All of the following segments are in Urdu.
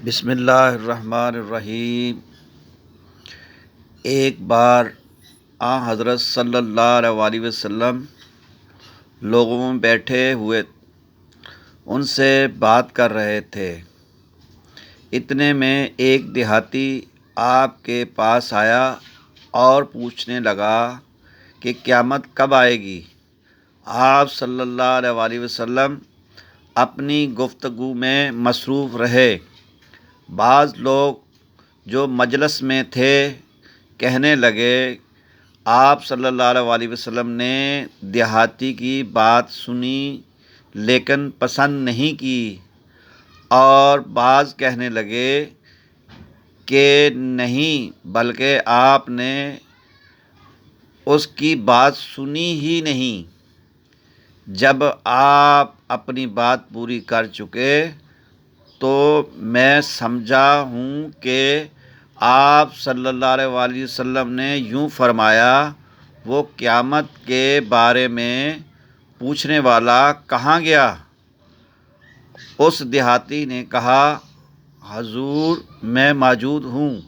بسم اللہ الرحمن الرحیم۔ ایک بار حضرت صلی اللہ علیہ وسلم لوگوں میں بیٹھے ہوئے ان سے بات کر رہے تھے۔ اتنے میں ایک دیہاتی آپ کے پاس آیا اور پوچھنے لگا کہ قیامت کب آئے گی۔ آپ صلی اللہ علیہ وسلم اپنی گفتگو میں مصروف رہے۔ بعض لوگ جو مجلس میں تھے کہنے لگے، آپ صلی اللہ علیہ وسلم نے دیہاتی کی بات سنی لیکن پسند نہیں کی، اور بعض کہنے لگے کہ نہیں بلکہ آپ نے اس کی بات سنی ہی نہیں۔ جب آپ اپنی بات پوری کر چکے تو میں سمجھا ہوں کہ آپ صلی اللہ علیہ وسلم نے یوں فرمایا، وہ قیامت کے بارے میں پوچھنے والا کہاں گیا؟ اس دیہاتی نے کہا، حضور میں موجود ہوں۔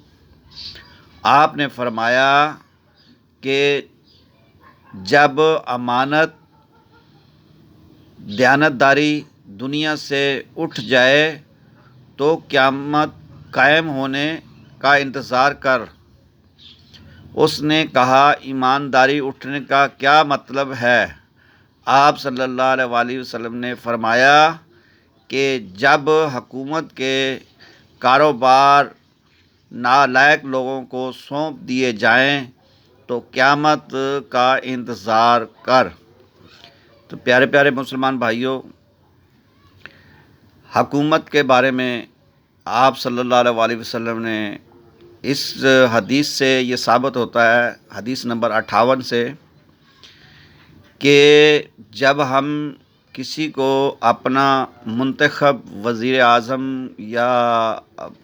آپ نے فرمایا کہ جب امانت دیانتداری دنیا سے اٹھ جائے تو قیامت قائم ہونے کا انتظار کر۔ اس نے کہا، ایمانداری اٹھنے کا کیا مطلب ہے؟ آپ صلی اللہ علیہ وسلم نے فرمایا کہ جب حکومت کے کاروبار نالائق لوگوں کو سونپ دیے جائیں تو قیامت کا انتظار کر۔ تو پیارے پیارے مسلمان بھائیوں، حکومت کے بارے میں آپ صلی اللہ علیہ وسلم نے اس حدیث سے یہ ثابت ہوتا ہے، حدیث نمبر 58 سے، کہ جب ہم کسی کو اپنا منتخب وزیر اعظم یا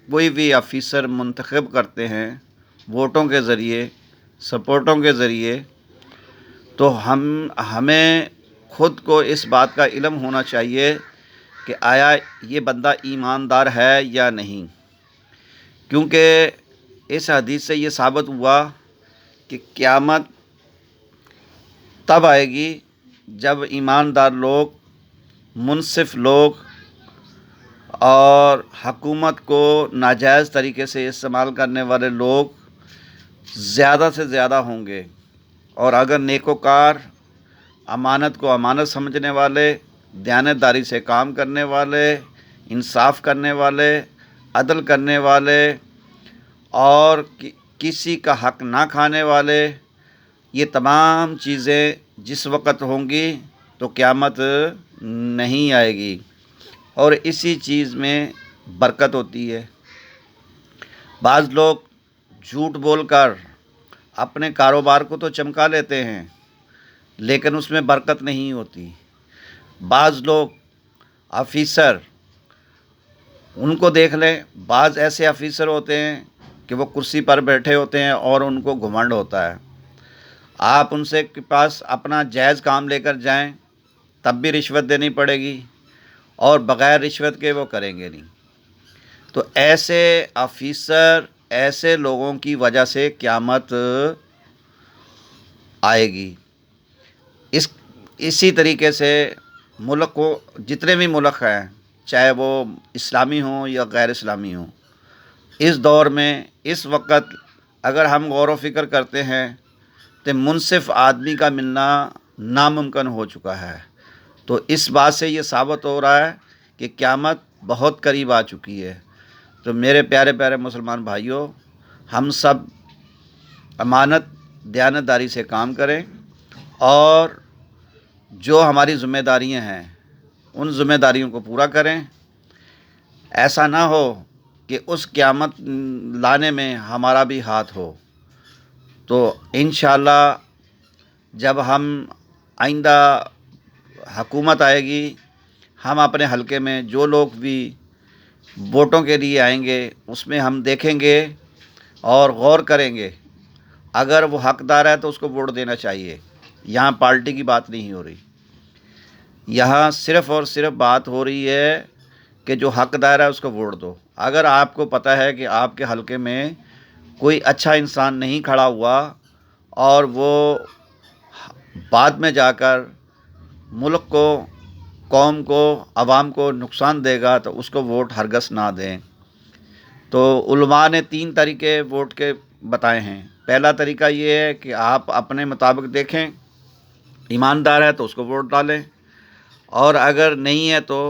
کوئی بھی آفیسر منتخب کرتے ہیں ووٹوں کے ذریعے، سپورٹوں کے ذریعے، تو ہمیں خود کو اس بات کا علم ہونا چاہیے کہ آیا یہ بندہ ایماندار ہے یا نہیں، کیونکہ اس حدیث سے یہ ثابت ہوا کہ قیامت تب آئے گی جب ایماندار لوگ، منصف لوگ اور حکومت کو ناجائز طریقے سے استعمال کرنے والے لوگ زیادہ سے زیادہ ہوں گے، اور اگر نیکوکار، امانت کو امانت سمجھنے والے، دیانتداری سے کام کرنے والے، انصاف کرنے والے، عدل کرنے والے اور کسی کا حق نہ کھانے والے، یہ تمام چیزیں جس وقت ہوں گی تو قیامت نہیں آئے گی، اور اسی چیز میں برکت ہوتی ہے۔ بعض لوگ جھوٹ بول کر اپنے کاروبار کو تو چمکا لیتے ہیں لیکن اس میں برکت نہیں ہوتی۔ بعض لوگ آفیسر، ان کو دیکھ لیں، بعض ایسے آفیسر ہوتے ہیں کہ وہ کرسی پر بیٹھے ہوتے ہیں اور ان کو گھمنڈ ہوتا ہے۔ آپ ان سے کے پاس اپنا جائز کام لے کر جائیں تب بھی رشوت دینی پڑے گی، اور بغیر رشوت کے وہ کریں گے نہیں۔ تو ایسے آفیسر، ایسے لوگوں کی وجہ سے قیامت آئے گی۔ اسی طریقے سے ملک کو، جتنے بھی ملک ہیں، چاہے وہ اسلامی ہوں یا غیر اسلامی ہوں، اس دور میں، اس وقت اگر ہم غور و فکر کرتے ہیں تو منصف آدمی کا ملنا ناممکن ہو چکا ہے۔ تو اس بات سے یہ ثابت ہو رہا ہے کہ قیامت بہت قریب آ چکی ہے۔ تو میرے پیارے پیارے مسلمان بھائیوں، ہم سب امانت دیانتداری سے کام کریں، اور جو ہماری ذمہ داریاں ہیں ان ذمہ داریوں کو پورا کریں۔ ایسا نہ ہو کہ اس قیامت لانے میں ہمارا بھی ہاتھ ہو۔ تو انشاءاللہ جب ہم آئندہ حکومت آئے گی، ہم اپنے حلقے میں جو لوگ بھی ووٹوں کے لیے آئیں گے اس میں ہم دیکھیں گے اور غور کریں گے، اگر وہ حقدار ہے تو اس کو ووٹ دینا چاہیے۔ یہاں پارٹی کی بات نہیں ہو رہی، یہاں صرف اور صرف بات ہو رہی ہے کہ جو حق دائر ہے اس کو ووٹ دو۔ اگر آپ کو پتہ ہے کہ آپ کے حلقے میں کوئی اچھا انسان نہیں کھڑا ہوا اور وہ بعد میں جا کر ملک کو، قوم کو، عوام کو نقصان دے گا تو اس کو ووٹ ہرگز نہ دیں۔ تو علماء نے 3 طریقے ووٹ کے بتائے ہیں۔ پہلا طریقہ یہ ہے کہ آپ اپنے مطابق دیکھیں، ایماندار ہے تو اس کو ووٹ ڈالیں، اور اگر نہیں ہے تو